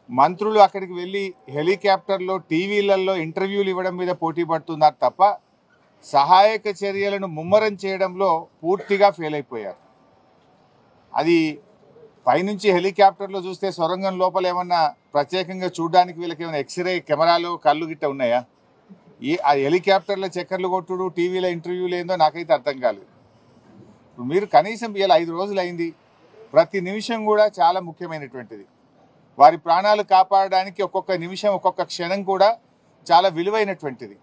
మంత్రులు అక్కడికి వెళ్ళి హెలికాప్టర్లో టీవీలలో ఇంటర్వ్యూలు ఇవ్వడం మీద పోటీ పడుతున్నారు తప్ప సహాయక చర్యలను ముమ్మరం చేయడంలో పూర్తిగా ఫెయిల్ అయిపోయారు. అది పైనుంచి హెలికాప్టర్లో చూస్తే సొరంగం లోపల ఏమన్నా ప్రత్యేకంగా చూడడానికి వీళ్ళకి ఏమైనా ఎక్స్రే కెమెరాలు కళ్ళు గిట్ట ఉన్నాయా? ఆ హెలికాప్టర్లో చక్కర్లు కొట్టుడు టీవీలో ఇంటర్వ్యూలు ఏందో నాకైతే అర్థం కాలేదు. మీరు కనీసం ఇలా 5 రోజులు అయింది, ప్రతి నిమిషం కూడా చాలా ముఖ్యమైనటువంటిది. వారి ప్రాణాలు కాపాడడానికి ఒక్కొక్క నిమిషం ఒక్కొక్క క్షణం కూడా చాలా విలువైనటువంటిది.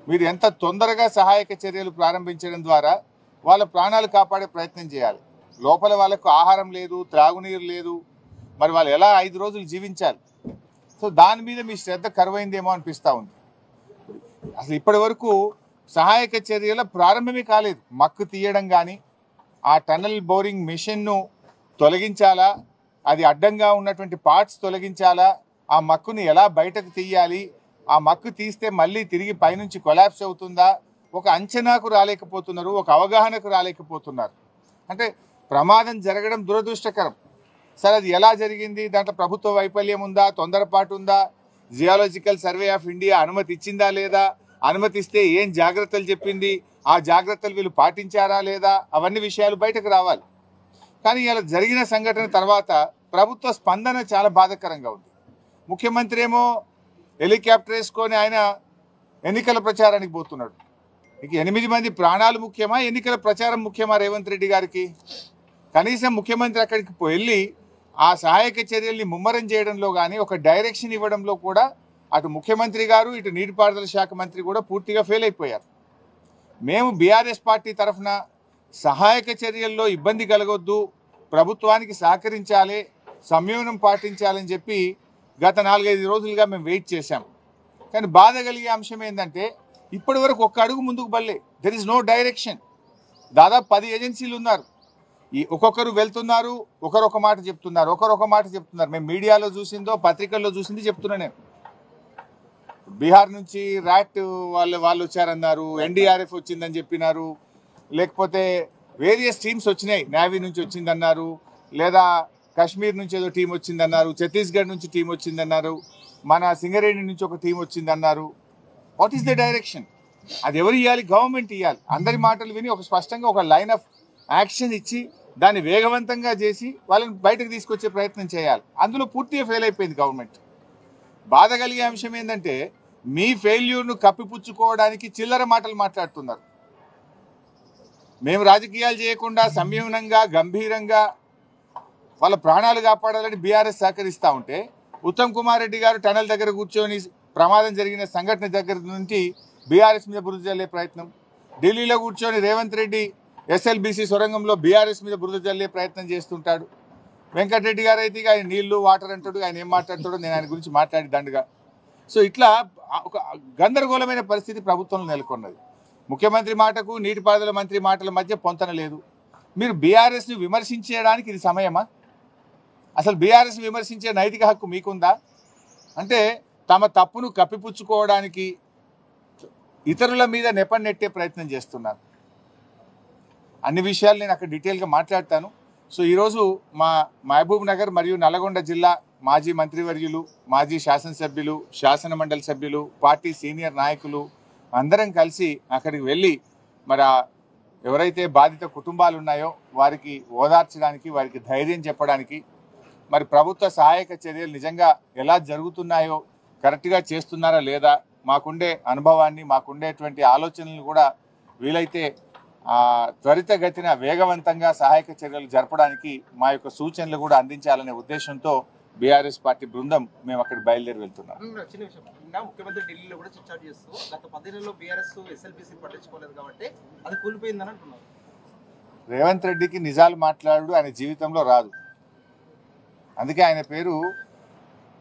మీరు ఎంత తొందరగా సహాయక చర్యలు ప్రారంభించడం ద్వారా వాళ్ళ ప్రాణాలు కాపాడే ప్రయత్నం చేయాలి. లోపల వాళ్ళకు ఆహారం లేదు, త్రాగునీరు లేదు, మరి వాళ్ళు ఎలా 5 రోజులు జీవించాలి? సో దాని మీద మీ శ్రద్ధ కరువైందేమో అనిపిస్తూ ఉంది. అసలు ఇప్పటి వరకు సహాయక చర్యల ప్రారంభమే కాలేదు. మక్కు తీయడం కానీ, ఆ టన్నల్ బోరింగ్ మిషన్ను తొలగించాలా, అది అడ్డంగా ఉన్నటువంటి పార్ట్స్ తొలగించాలా, ఆ మక్కుని ఎలా బయటకు తీయాలి, ఆ మక్కు తీస్తే మళ్ళీ తిరిగి పైనుంచి కొలాప్స్ అవుతుందా, ఒక అంచనాకు రాలేకపోతున్నారు, ఒక అవగాహనకు రాలేకపోతున్నారు. అంటే ప్రమాదం జరగడం దురదృష్టకరం. సరే అది ఎలా జరిగింది, దాంట్లో ప్రభుత్వ వైఫల్యం ఉందా, తొందరపాటు ఉందా, జియాలజికల్ సర్వే ఆఫ్ ఇండియా అనుమతి ఇచ్చిందా లేదా, అనుమతిస్తే ఏం జాగ్రత్తలు చెప్పింది, ఆ జాగ్రత్తలు వీళ్ళు పాటించారా లేదా, అవన్నీ విషయాలు బయటకు రావాలి. కానీ ఇలా జరిగిన సంఘటన తర్వాత ప్రభుత్వ స్పందన చాలా బాధాకరంగా ఉంది. ముఖ్యమంత్రి ఏమో హెలికాప్టర్ వేసుకొని ఆయన ఎన్నికల ప్రచారానికి పోతున్నాడు. ఇక 8 మంది ప్రాణాలు ముఖ్యమా, ఎన్నికల ప్రచారం ముఖ్యమా రేవంత్ రెడ్డి గారికి? కనీసం ముఖ్యమంత్రి అక్కడికి వెళ్ళి ఆ సహాయక చర్యల్ని ముమ్మరం చేయడంలో కానీ, ఒక డైరెక్షన్ ఇవ్వడంలో కూడా అటు ముఖ్యమంత్రి గారు, ఇటు నీటిపారుదల శాఖ మంత్రి కూడా పూర్తిగా ఫెయిల్ అయిపోయారు. మేము బీఆర్ఎస్ పార్టీ తరఫున సహాయక చర్యల్లో ఇబ్బంది కలగొద్దు, ప్రభుత్వానికి సహకరించాలి, సంయమనం పాటించాలని చెప్పి గత 4-5 రోజులుగా మేము వెయిట్ చేశాం. కానీ బాధ కలిగే అంశం ఏంటంటే ఇప్పటి వరకు ఒక్క అడుగు ముందుకు బల్లే. There is no direction. దాదాపు 10 ఏజెన్సీలు ఉన్నారు. ఈ ఒక్కొక్కరు వెళ్తున్నారు, ఒకరొక మాట చెప్తున్నారు, ఒకరొక మాట చెప్తున్నారు. మేము మీడియాలో చూసిందో పత్రికల్లో చూసింది చెప్తున్నా. నేను బీహార్ నుంచి ర్యాట్ వాళ్ళు వచ్చారన్నారు, ఎన్డీఆర్ఎఫ్ వచ్చిందని చెప్పినారు, లేకపోతే వేరియస్ టీమ్స్ వచ్చినాయి, నేవీ నుంచి వచ్చిందన్నారు, లేదా కాశ్మీర్ నుంచి ఏదో టీం వచ్చిందన్నారు, ఛత్తీస్గఢ్ నుంచి టీం వచ్చిందన్నారు, మన సింగరేణి నుంచి ఒక టీం వచ్చిందన్నారు. What is the direction? అది ఎవరు ఇవ్వాలి? గవర్నమెంట్ ఇవ్వాలి. అందరి మాటలు విని ఒక స్పష్టంగా ఒక లైన్ ఆఫ్ యాక్షన్ ఇచ్చి దాన్ని వేగవంతంగా చేసి వాళ్ళని బయటకు తీసుకొచ్చే ప్రయత్నం చేయాలి. అందులో పూర్తిగా ఫెయిల్ అయిపోయింది గవర్నమెంట్. బాధ కలిగే అంశం ఏంటంటే మీ ఫెయిల్యూర్ను కప్పిపుచ్చుకోవడానికి చిల్లర మాటలు మాట్లాడుతున్నారు. మేము రాజకీయాలు చేయకుండా సంయమనంగా గంభీరంగా వాళ్ళ ప్రాణాలు కాపాడాలని బీఆర్ఎస్ సహకరిస్తూ ఉంటే, ఉత్తమ్ కుమార్ రెడ్డి గారు టనల్ దగ్గర కూర్చొని ప్రమాదం జరిగిన సంఘటన దగ్గర నుంచి బీఆర్ఎస్ మీద బురద జల్లే ప్రయత్నం, ఢిల్లీలో కూర్చొని రేవంత్ రెడ్డి ఎస్ఎల్బీసీ సొరంగంలో బీఆర్ఎస్ మీద బురద జల్లే ప్రయత్నం చేస్తుంటాడు. వెంకటరెడ్డి గారు అయితే ఆయన నీళ్లు వాటర్ అంటాడు, ఆయన ఏం మాట్లాడతాడో నేను ఆయన గురించి మాట్లాడి దండగా. సో ఇట్లా ఒక గందరగోళమైన పరిస్థితి ప్రభుత్వంలో నెలకొన్నది. ముఖ్యమంత్రి మాటకు నీటిపారుదల మంత్రి మాటల మధ్య పొంతన లేదు. మీరు బీఆర్ఎస్ని విమర్శించడానికి ఇది సమయమా? అసలు బీఆర్ఎస్ని విమర్శించే నైతిక హక్కు మీకుందా? అంటే తమ తప్పును కప్పిపుచ్చుకోవడానికి ఇతరుల మీద నెపన్నెట్టే ప్రయత్నం చేస్తున్నారు. అన్ని విషయాలు నేను అక్కడ డీటెయిల్గా మాట్లాడతాను. సో ఈరోజు మా మహబూబ్ నగర్ మరియు నల్గొండ జిల్లా మాజీ మంత్రివర్యులు, మాజీ శాసనసభ్యులు, శాసన మండలి సభ్యులు, పార్టీ సీనియర్ నాయకులు అందరం కలిసి అక్కడికి వెళ్ళి మరి ఎవరైతే బాధిత కుటుంబాలు ఉన్నాయో వారికి ఓదార్చడానికి, వారికి ధైర్యం చెప్పడానికి, మరి ప్రభుత్వ సహాయక చర్యలు నిజంగా ఎలా జరుగుతున్నాయో, కరెక్ట్గా చేస్తున్నారా లేదా, మాకుండే అనుభవాన్ని, మాకుండేటువంటి ఆలోచనలు కూడా వీలైతే త్వరితగతిన వేగవంతంగా సహాయక చర్యలు జరపడానికి మా యొక్క సూచనలు కూడా అందించాలనే ఉద్దేశంతో బీఆర్ఎస్ పార్టీ బృందం మేము అక్కడ బయలుదేరి వెళ్తున్నాం. ముఖ్యమంత్రి ఢిల్లీలో కూడా చర్చ చేస్తూ గత 10 నెలల్లో బీఆర్ఎస్ ఎస్ఎల్బీసీ పట్టించుకోలేదు కాబట్టి అది కూలిపోయిందని అంటున్నారు. రేవంత్ రెడ్డికి నిజాలు మాట్లాడు ఆయన జీవితంలో రాదు. అందుకే ఆయన పేరు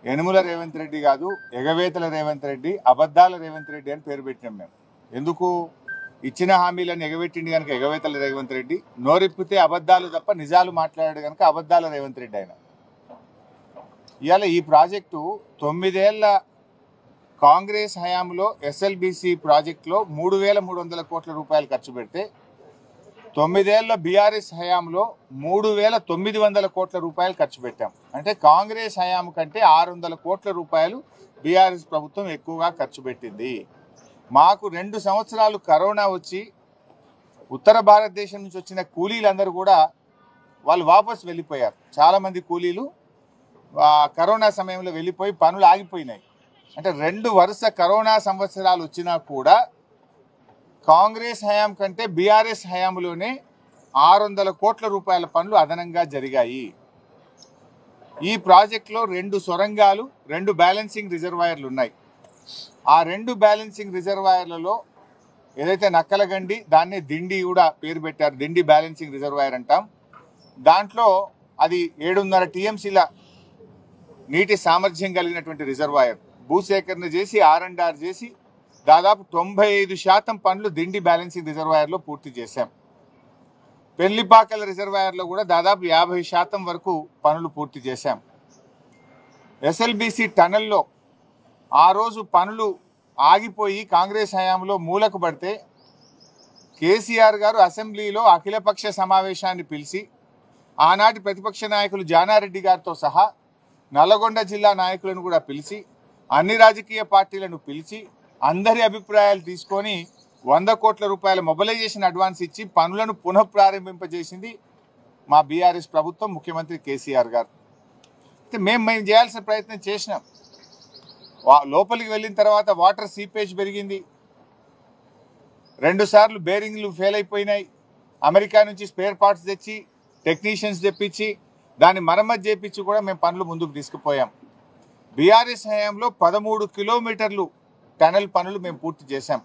యనుమల రేవంత్ రెడ్డి కాదు, ఎగవేతల రేవంత్ రెడ్డి, అబద్ధాల రేవంత్ రెడ్డి అని పేరు పెట్టినాం మేము. ఎందుకు? ఇచ్చిన హామీలను ఎగబెట్టింది కనుక ఎగవేతల రేవంత్ రెడ్డి, నోరిప్పితే అబద్ధాలు తప్ప నిజాలు మాట్లాడాడు కనుక అబద్ధాల రేవంత్ రెడ్డి ఆయన. ఇవాళ ఈ ప్రాజెక్టు 9 ఏళ్ల కాంగ్రెస్ హయాంలో ఎస్ఎల్బీసీ ప్రాజెక్టులో 3,300 కోట్ల రూపాయలు ఖర్చు పెడితే 9 ఏళ్ల బీఆర్ఎస్ హయాంలో 3,900 కోట్ల రూపాయలు ఖర్చు పెట్టాం. అంటే కాంగ్రెస్ హయాం కంటే 600 కోట్ల రూపాయలు బీఆర్ఎస్ ప్రభుత్వం ఎక్కువగా ఖర్చు పెట్టింది. మాకు 2 సంవత్సరాలు కరోనా వచ్చి ఉత్తర భారతదేశం నుంచి వచ్చిన కూలీలందరూ కూడా వాళ్ళు వాపస్ వెళ్ళిపోయారు. చాలామంది కూలీలు కరోనా సమయంలో వెళ్ళిపోయి పనులు ఆగిపోయినాయి. అంటే 2 వరుస కరోనా సంవత్సరాలు వచ్చినా కూడా కాంగ్రెస్ హయాం కంటే బీఆర్ఎస్ హయాంలోనే 600 కోట్ల రూపాయల పనులు అదనంగా జరిగాయి. ఈ ప్రాజెక్టులో 2 సొరంగాలు, 2 బ్యాలెన్సింగ్ రిజర్వాయర్లు ఉన్నాయి. ఆ 2 బ్యాలెన్సింగ్ రిజర్వాయర్లలో ఏదైతే నక్కలగండి, దాన్నే దిండి కూడా పేరు పెట్టారు, దిండి బ్యాలెన్సింగ్ రిజర్వాయర్ అంటాం. దాంట్లో అది 7.5 టీఎంసీల నీటి సామర్థ్యం కలిగినటువంటి రిజర్వాయర్. భూసేకరణ చేసి R&R చేసి దాదాపు 95% పనులు దిండి బ్యాలెన్సింగ్ రిజర్వాయర్లో పూర్తి చేశాం. పెళ్లిపాకల రిజర్వాయర్లో కూడా దాదాపు 50% వరకు పనులు పూర్తి చేశాం. SLBC టనల్లో ఆ రోజు పనులు ఆగిపోయి కాంగ్రెస్ హయాంలో మూలకు పడితే కేసీఆర్ గారు అసెంబ్లీలో అఖిలపక్ష సమావేశాన్ని పిలిచి ఆనాటి ప్రతిపక్ష నాయకులు జానారెడ్డి గారితో సహా నల్లగొండ జిల్లా నాయకులను కూడా పిలిచి అన్ని రాజకీయ పార్టీలను పిలిచి అందరి అభిప్రాయాలు తీసుకొని 100 కోట్ల రూపాయల మొబిలైజేషన్ అడ్వాన్స్ ఇచ్చి పనులను పునఃప్రారంభింపజేసింది మా బీఆర్ఎస్ ప్రభుత్వం, ముఖ్యమంత్రి కేసీఆర్ గారు. అయితే మేము చేయాల్సిన ప్రయత్నం చేసినాం. లోపలికి వెళ్ళిన తర్వాత వాటర్ సీపేజ్ పెరిగింది. 2 సార్లు బేరింగ్లు ఫెయిల్ అయిపోయినాయి. అమెరికా నుంచి స్పేర్ పార్ట్స్ తెచ్చి టెక్నీషియన్స్ తెప్పించి దాన్ని మరమ్మతు చేపించి కూడా మేము పనులు ముందుకు తీసుకుపోయాం. బీఆర్ఎస్ హయాంలో 13 కిలోమీటర్లు టనల్ పనులు మేము పూర్తి చేశాం.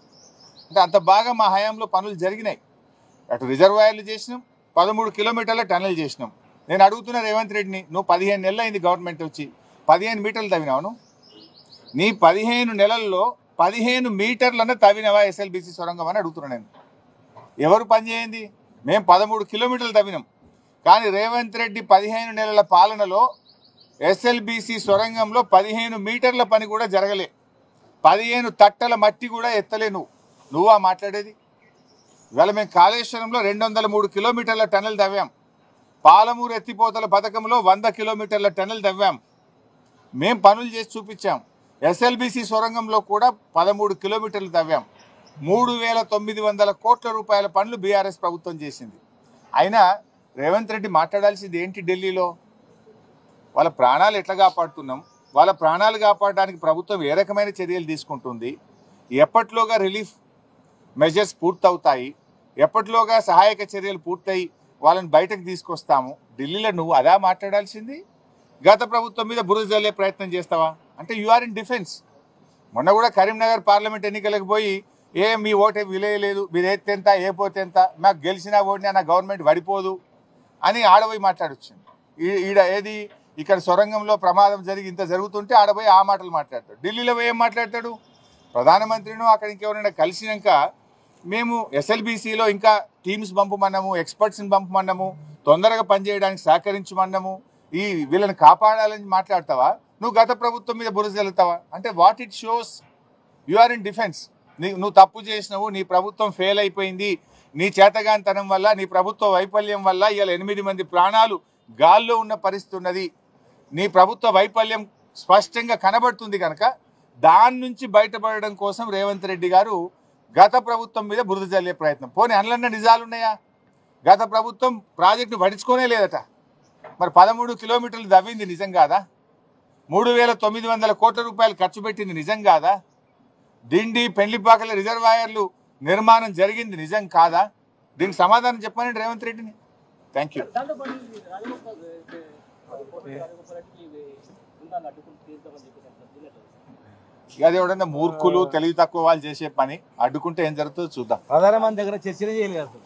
అంటే అంత బాగా మా హయాంలో పనులు జరిగినాయి. అటు రిజర్వాయర్లు చేసినాం, 13 కిలోమీటర్ల టనల్ చేసినాం. నేను అడుగుతున్న రేవంత్ రెడ్డిని, నువ్వు 15 నెలలు అయింది గవర్నమెంట్ వచ్చి, 15 మీటర్లు తవ్వినావు. నీ 15 నెలల్లో 15 మీటర్లన్నా తవ్వినవా SLBC సొరంగం అని అడుగుతున్నాను నేను. ఎవరు పని చేయండి? మేము 13 కిలోమీటర్లు తవ్వినాం. కానీ రేవంత్ రెడ్డి 15 నెలల పాలనలో SLBC సొరంగంలో 15 మీటర్ల పని కూడా జరగలే. 15 తట్టల మట్టి కూడా ఎత్తలే. నువ్వా మాట్లాడేది? ఇవాళ మేము కాళేశ్వరంలో 203 కిలోమీటర్ల టనల్ తవ్వాం. పాలమూరు ఎత్తిపోతల పథకంలో 100 కిలోమీటర్ల టనల్ తవ్వాం. మేం పనులు చేసి చూపించాం. SLBC సొరంగంలో కూడా 13 కిలోమీటర్లు తవ్వాం. 3,900 కోట్ల రూపాయల పనులు బీఆర్ఎస్ ప్రభుత్వం చేసింది. అయినా రేవంత్ రెడ్డి మాట్లాడాల్సింది ఏంటి? ఢిల్లీలో వాళ్ళ ప్రాణాలు ఎట్లా కాపాడుతున్నాం, వాళ్ళ ప్రాణాలు కాపాడడానికి ప్రభుత్వం ఏ రకమైన చర్యలు తీసుకుంటుంది, ఎప్పట్లోగా రిలీఫ్ మెజర్స్ పూర్తవుతాయి, ఎప్పట్లోగా సహాయక చర్యలు పూర్తయి వాళ్ళని బయటకు తీసుకొస్తాము. ఢిల్లీలో నువ్వు అదా మాట్లాడాల్సింది? గత ప్రభుత్వం మీద బురద జల్లే ప్రయత్నం చేస్తావా? అంటే యు ఆర్ ఇన్ డిఫెన్స్. మొన్న కూడా కరీంనగర్ పార్లమెంట్ ఎన్నికలకు పోయి మీ ఓటే విలేయలేదు, మీరు ఎత్తెంత ఏ పోతే ఎంత, మాకు గెలిచినా ఓడినా నా గవర్నమెంట్ పడిపోదు అని ఆడబోయి మాట్లాడొచ్చింది. ఏది ఇక్కడ సొరంగంలో ప్రమాదం జరిగి ఇంత జరుగుతుంటే ఆడబోయి ఆ మాటలు మాట్లాడతాడు. ఢిల్లీలో పోయి ఏం మాట్లాడతాడు? ప్రధానమంత్రిను అక్కడ ఇంకెవరైనా కలిసినాక మేము SLBCలో ఇంకా టీమ్స్ పంపమన్నాము, ఎక్స్పర్ట్స్ని పంపమన్నాము, తొందరగా పనిచేయడానికి సహకరించమన్నాము, వీళ్ళని కాపాడాలని మాట్లాడతావా? నువ్వు గత ప్రభుత్వం మీద బురద జల్లుతావా? అంటే what it shows? You are in defence. నువ్వు తప్పు చేసినావు, నీ ప్రభుత్వం ఫెయిల్ అయిపోయింది, నీ చేతగానితనం వల్ల, నీ ప్రభుత్వ వైఫల్యం వల్ల ఇవాళ 8 మంది ప్రాణాలు గాల్లో ఉన్న పరిస్థితి ఉన్నది. నీ ప్రభుత్వ వైఫల్యం స్పష్టంగా కనబడుతుంది కనుక దాని నుంచి బయటపడడం కోసం రేవంత్ రెడ్డి గారు గత ప్రభుత్వం మీద బురద జల్లే ప్రయత్నం. పోనీ అందులో నిజాలున్నాయా? గత ప్రభుత్వం ప్రాజెక్టును పట్టించుకోనే లేదట. మరి 13 కిలోమీటర్లు దవ్వింది నిజం కాదా? 3,900 కోట్ల రూపాయలు ఖర్చు పెట్టింది నిజం కాదా? దిండి పెళ్లిపాకల రిజర్వాయర్లు నిర్మాణం జరిగింది నిజం కాదా? దీనికి సమాధానం చెప్పమని రేవంత్ రెడ్డిని. Thank you. అది ఎవడన్నా మూర్ఖులు తెలివి తక్కువ వాళ్ళు చేసే పని. అడ్డుకుంటే ఏం జరుగుతుందో చూద్దాం. ప్రధానమంత్రి దగ్గర చర్చనే చేయలేదు.